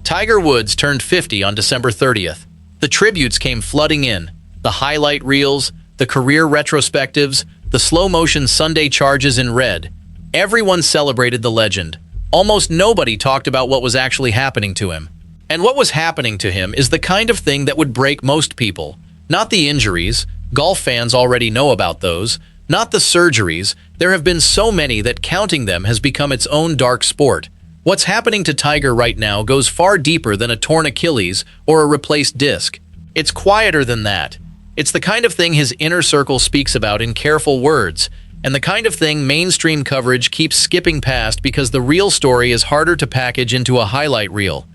Tiger Woods turned 50 on December 30th. The tributes came flooding in. The highlight reels, the career retrospectives, the slow-motion Sunday charges in red. Everyone celebrated the legend. Almost nobody talked about what was actually happening to him. And what was happening to him is the kind of thing that would break most people. Not the injuries. Golf fans already know about those. Not the surgeries. There have been so many that counting them has become its own dark sport. What's happening to Tiger right now goes far deeper than a torn Achilles or a replaced disc. It's quieter than that. It's the kind of thing his inner circle speaks about in careful words, and the kind of thing mainstream coverage keeps skipping past because the real story is harder to package into a highlight reel.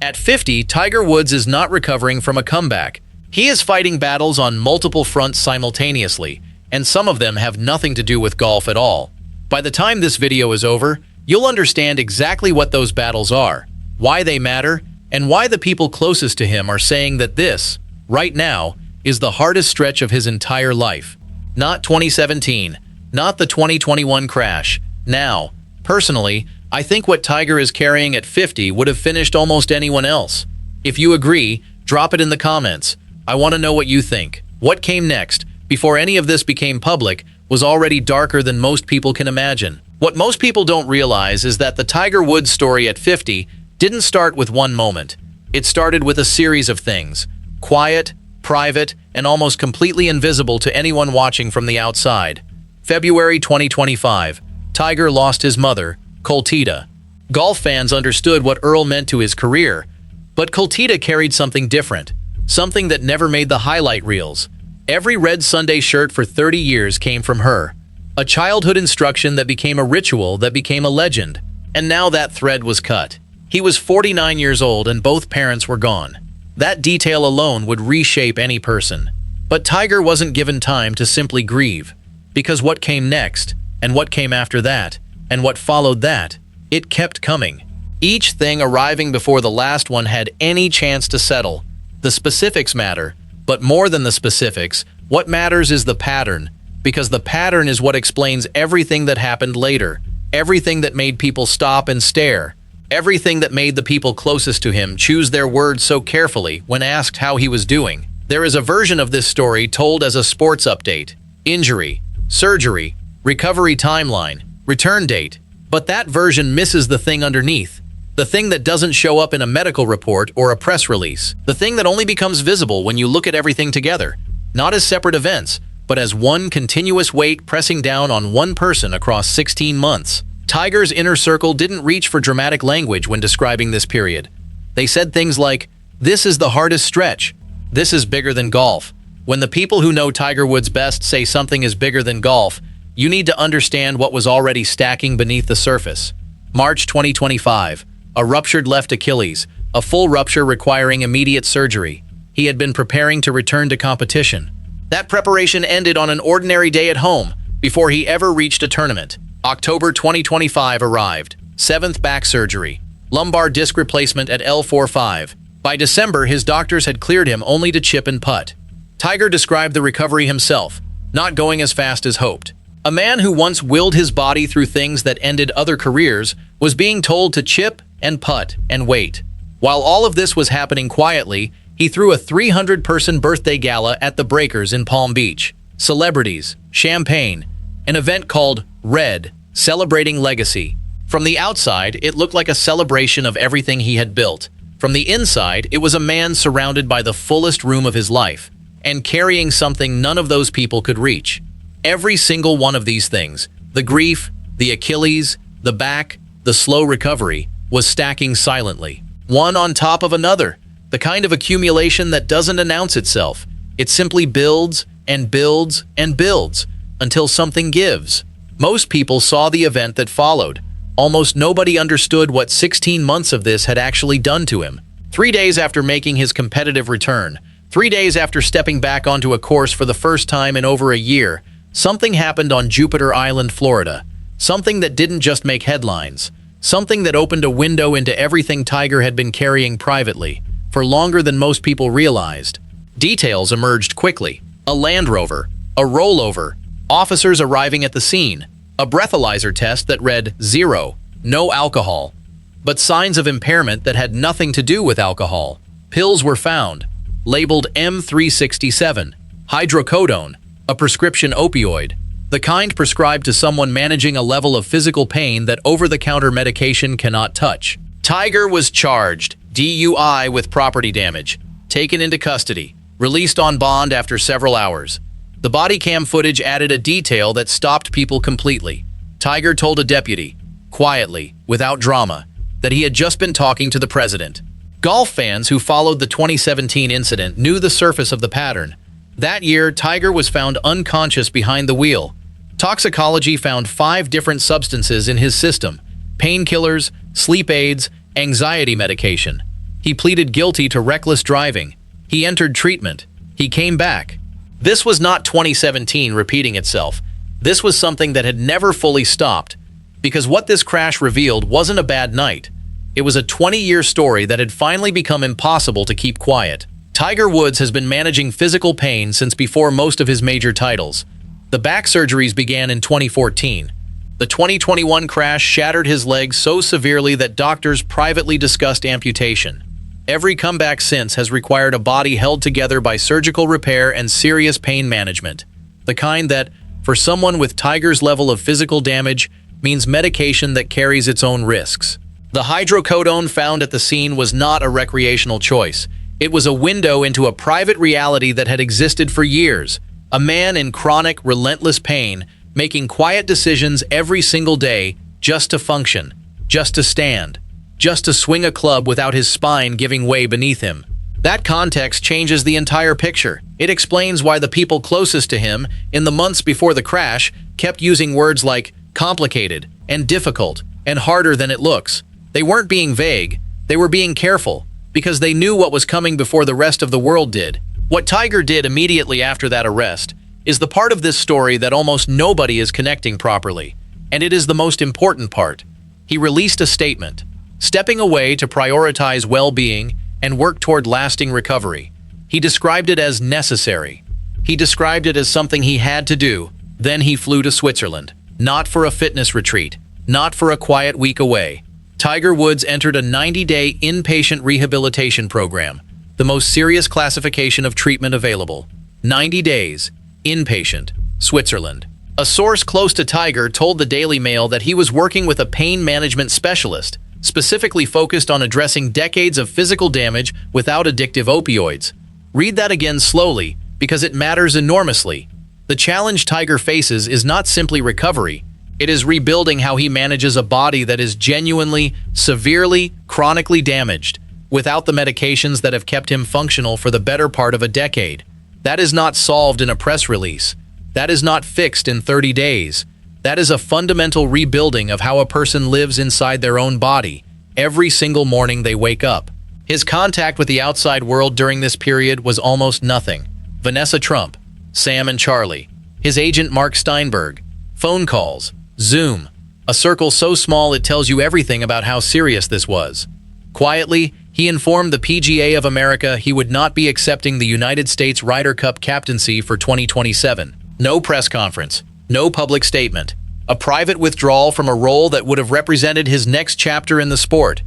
At 50, Tiger Woods is not recovering from a comeback. He is fighting battles on multiple fronts simultaneously, and some of them have nothing to do with golf at all. By the time this video is over, you'll understand exactly what those battles are, why they matter, and why the people closest to him are saying that this, right now, is the hardest stretch of his entire life. Not 2017, not the 2021 crash. Now, personally, I think what Tiger is carrying at 50 would have finished almost anyone else. If you agree, drop it in the comments. I want to know what you think. What came next, before any of this became public, was already darker than most people can imagine. What most people don't realize is that the Tiger Woods story at 50 didn't start with one moment. It started with a series of things. Quiet, private, and almost completely invisible to anyone watching from the outside. February 2025. Tiger lost his mother, Kultida. Golf fans understood what Earl meant to his career, but Kultida carried something different, something that never made the highlight reels. Every red Sunday shirt for 30 years came from her. A childhood instruction that became a ritual that became a legend. And now that thread was cut. He was 49 years old and both parents were gone. That detail alone would reshape any person. But Tiger wasn't given time to simply grieve. Because what came next, and what came after that, and what followed that, it kept coming. Each thing arriving before the last one had any chance to settle. The specifics matter, but more than the specifics, what matters is the pattern. Because the pattern is what explains everything that happened later, everything that made people stop and stare, everything that made the people closest to him choose their words so carefully when asked how he was doing. There is a version of this story told as a sports update: injury, surgery, recovery timeline, return date. But that version misses the thing underneath, the thing that doesn't show up in a medical report or a press release, the thing that only becomes visible when you look at everything together, not as separate events, but as one continuous weight pressing down on one person across 16 months. Tiger's inner circle didn't reach for dramatic language when describing this period. They said things like, "This is the hardest stretch. This is bigger than golf." When the people who know Tiger Woods best say something is bigger than golf, you need to understand what was already stacking beneath the surface. March 2025. A ruptured left Achilles, a full rupture requiring immediate surgery. He had been preparing to return to competition. That preparation ended on an ordinary day at home, before he ever reached a tournament. October 2025 arrived. 7th back surgery. Lumbar disc replacement at L4-5. By December, his doctors had cleared him only to chip and putt. Tiger described the recovery himself, not going as fast as hoped. A man who once willed his body through things that ended other careers was being told to chip and putt and wait. While all of this was happening quietly, he threw a 300-person birthday gala at the Breakers in Palm Beach. Celebrities, champagne, an event called Red, celebrating legacy. From the outside, it looked like a celebration of everything he had built. From the inside, it was a man surrounded by the fullest room of his life, and carrying something none of those people could reach. Every single one of these things, the grief, the Achilles, the back, the slow recovery, was stacking silently, one on top of another. The kind of accumulation that doesn't announce itself. It simply builds and builds and builds until something gives. Most people saw the event that followed. Almost nobody understood what 16 months of this had actually done to him. 3 days after making his competitive return, 3 days after stepping back onto a course for the first time in over a year, something happened on Jupiter Island, Florida. Something that didn't just make headlines. Something that opened a window into everything Tiger had been carrying privately, for longer than most people realized. Details emerged quickly. A Land Rover, a rollover, officers arriving at the scene, a breathalyzer test that read 0, no alcohol. but signs of impairment that had nothing to do with alcohol. Pills were found, labeled M367, hydrocodone, a prescription opioid, the kind prescribed to someone managing a level of physical pain that over-the-counter medication cannot touch. Tiger was charged, DUI with property damage, taken into custody, released on bond after several hours. The body cam footage added a detail that stopped people completely. Tiger told a deputy, quietly, without drama, that he had just been talking to the president. Golf fans who followed the 2017 incident knew the surface of the pattern. That year, Tiger was found unconscious behind the wheel. Toxicology found 5 different substances in his system: painkillers, sleep aids, anxiety medication. He pleaded guilty to reckless driving. He entered treatment. He came back. This was not 2017 repeating itself. This was something that had never fully stopped, because what this crash revealed wasn't a bad night. It was a 20-year story that had finally become impossible to keep quiet. Tiger Woods has been managing physical pain since before most of his major titles. The back surgeries began in 2014. The 2021 crash shattered his leg so severely that doctors privately discussed amputation. Every comeback since has required a body held together by surgical repair and serious pain management. The kind that, for someone with Tiger's level of physical damage, means medication that carries its own risks. The hydrocodone found at the scene was not a recreational choice. It was a window into a private reality that had existed for years. A man in chronic, relentless pain, making quiet decisions every single day just to function, just to stand, just to swing a club without his spine giving way beneath him. That context changes the entire picture. It explains why the people closest to him, in the months before the crash, kept using words like complicated and difficult and harder than it looks. They weren't being vague, they were being careful, because they knew what was coming before the rest of the world did. What Tiger did immediately after that arrest is the part of this story that almost nobody is connecting properly, and it is the most important part. He released a statement, stepping away to prioritize well-being and work toward lasting recovery. He described it as necessary. He described it as something he had to do. Then he flew to Switzerland, not for a fitness retreat, not for a quiet week away. Tiger Woods entered a 90-day inpatient rehabilitation program, the most serious classification of treatment available. 90 days, inpatient, Switzerland. A source close to Tiger told the Daily Mail that he was working with a pain management specialist, specifically focused on addressing decades of physical damage without addictive opioids. Read that again slowly, because it matters enormously. The challenge Tiger faces is not simply recovery. It is rebuilding how he manages a body that is genuinely, severely, chronically damaged, without the medications that have kept him functional for the better part of a decade. That is not solved in a press release. That is not fixed in 30 days. That is a fundamental rebuilding of how a person lives inside their own body, every single morning they wake up. His contact with the outside world during this period was almost nothing. Vanessa Trump, Sam and Charlie, his agent Mark Steinberg, phone calls, Zoom, a circle so small it tells you everything about how serious this was. Quietly, he informed the PGA of America he would not be accepting the United States Ryder Cup captaincy for 2027. No press conference, no public statement, a private withdrawal from a role that would have represented his next chapter in the sport.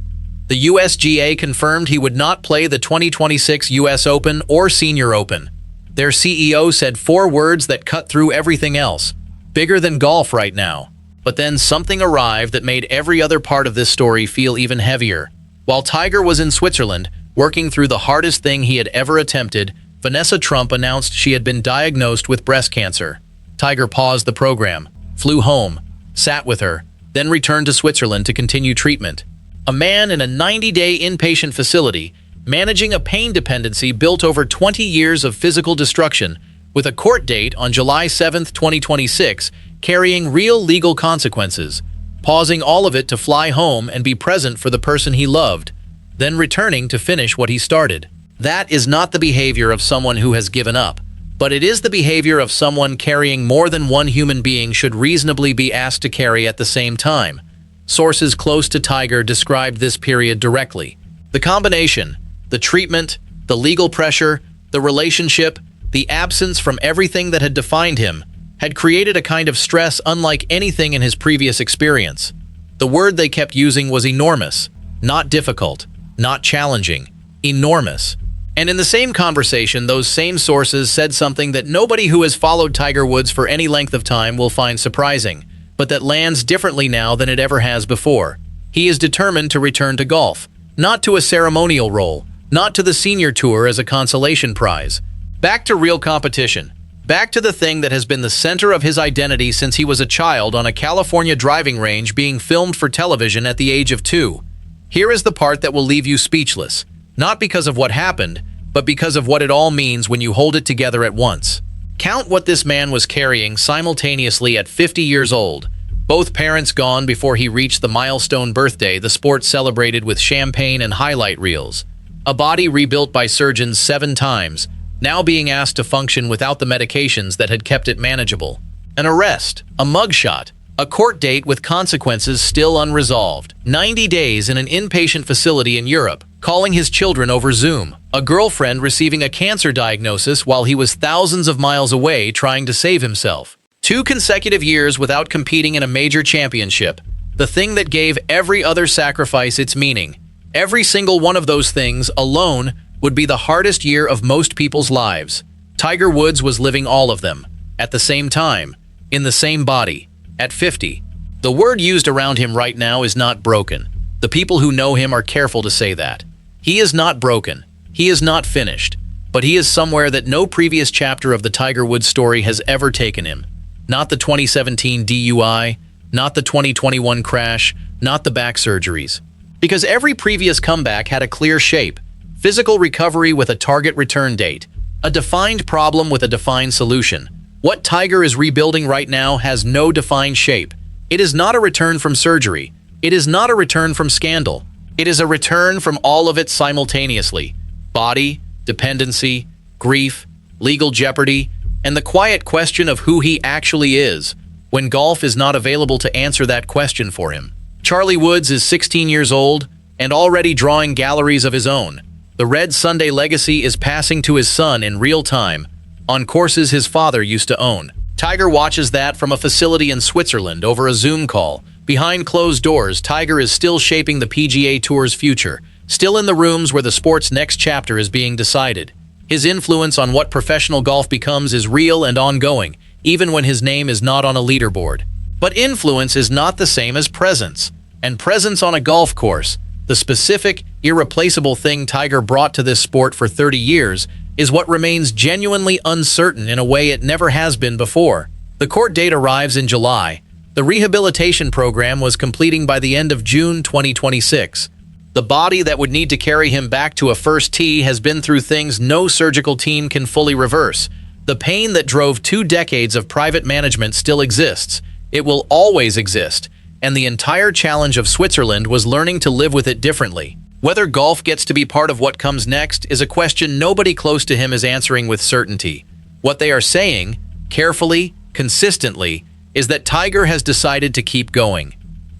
The USGA confirmed he would not play the 2026 US Open or Senior Open. Their CEO said 4 words that cut through everything else. Bigger than golf right now. But then something arrived that made every other part of this story feel even heavier. While Tiger was in Switzerland, working through the hardest thing he had ever attempted, Vanessa Trump announced she had been diagnosed with breast cancer. Tiger paused the program, flew home, sat with her, then returned to Switzerland to continue treatment. A man in a 90-day inpatient facility, managing a pain dependency built over 20 years of physical destruction, with a court date on July 7, 2026, carrying real legal consequences, pausing all of it to fly home and be present for the person he loved, then returning to finish what he started. That is not the behavior of someone who has given up, but it is the behavior of someone carrying more than one human being should reasonably be asked to carry at the same time. Sources close to Tiger described this period directly. The combination, the treatment, the legal pressure, the relationship, the absence from everything that had defined him, had created a kind of stress unlike anything in his previous experience. The word they kept using was enormous. not difficult, not challenging, enormous. And in the same conversation, those same sources said something that nobody who has followed Tiger Woods for any length of time will find surprising, but that lands differently now than it ever has before. He is determined to return to golf, not to a ceremonial role, not to the senior tour as a consolation prize. Back to real competition. Back to the thing that has been the center of his identity since he was a child on a California driving range being filmed for television at the age of 2. Here is the part that will leave you speechless, not because of what happened, but because of what it all means when you hold it together at once. Count what this man was carrying simultaneously at 50 years old. Both parents gone before he reached the milestone birthday the sport celebrated with champagne and highlight reels. A body rebuilt by surgeons 7 times, now being asked to function without the medications that had kept it manageable. An arrest, a mugshot, a court date with consequences still unresolved. 90 days in an inpatient facility in Europe, calling his children over Zoom. A girlfriend receiving a cancer diagnosis while he was thousands of miles away trying to save himself. 2 consecutive years without competing in a major championship. The thing that gave every other sacrifice its meaning. Every single one of those things alone would be the hardest year of most people's lives. Tiger Woods was living all of them, at the same time, in the same body, at 50. The word used around him right now is not broken. The people who know him are careful to say that. He is not broken. He is not finished. But he is somewhere that no previous chapter of the Tiger Woods story has ever taken him. Not the 2017 DUI, not the 2021 crash, not the back surgeries. Because every previous comeback had a clear shape. Physical recovery with a target return date. A defined problem with a defined solution. What Tiger is rebuilding right now has no defined shape. It is not a return from surgery. It is not a return from scandal. It is a return from all of it simultaneously. Body, dependency, grief, legal jeopardy, and the quiet question of who he actually is, when golf is not available to answer that question for him. Charlie Woods is 16 years old and already drawing galleries of his own. The Red Sunday legacy is passing to his son in real time, on courses his father used to own. Tiger watches that from a facility in Switzerland over a Zoom call. Behind closed doors, Tiger is still shaping the PGA Tour's future, still in the rooms where the sport's next chapter is being decided. His influence on what professional golf becomes is real and ongoing, even when his name is not on a leaderboard. But influence is not the same as presence. And presence on a golf course, the specific, irreplaceable thing Tiger brought to this sport for 30 years, is what remains genuinely uncertain in a way it never has been before. The court date arrives in July. The rehabilitation program was completing by the end of June 2026. The body that would need to carry him back to a first tee has been through things no surgical team can fully reverse. The pain that drove 2 decades of private management still exists. It will always exist. And the entire challenge of Switzerland was learning to live with it differently. Whether golf gets to be part of what comes next is a question nobody close to him is answering with certainty. What they are saying, carefully, consistently, is that Tiger has decided to keep going.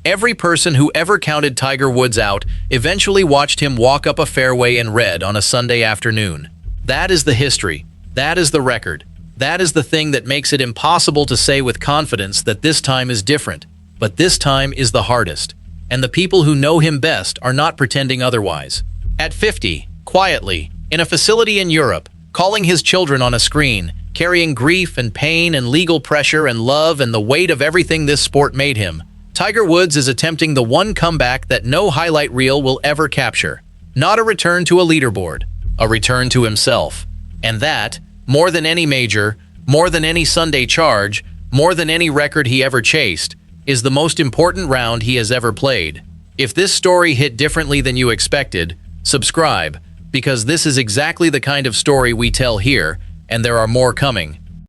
Every person who ever counted Tiger Woods out eventually watched him walk up a fairway in red on a Sunday afternoon. That is the history. That is the record. That is the thing that makes it impossible to say with confidence that this time is different. But this time is the hardest. And the people who know him best are not pretending otherwise. At 50, quietly, in a facility in Europe, calling his children on a screen, carrying grief and pain and legal pressure and love and the weight of everything this sport made him, Tiger Woods is attempting the one comeback that no highlight reel will ever capture. Not a return to a leaderboard, a return to himself. And that, more than any major, more than any Sunday charge, more than any record he ever chased, is the most important round he has ever played. If this story hit differently than you expected, subscribe, because this is exactly the kind of story we tell here, and there are more coming.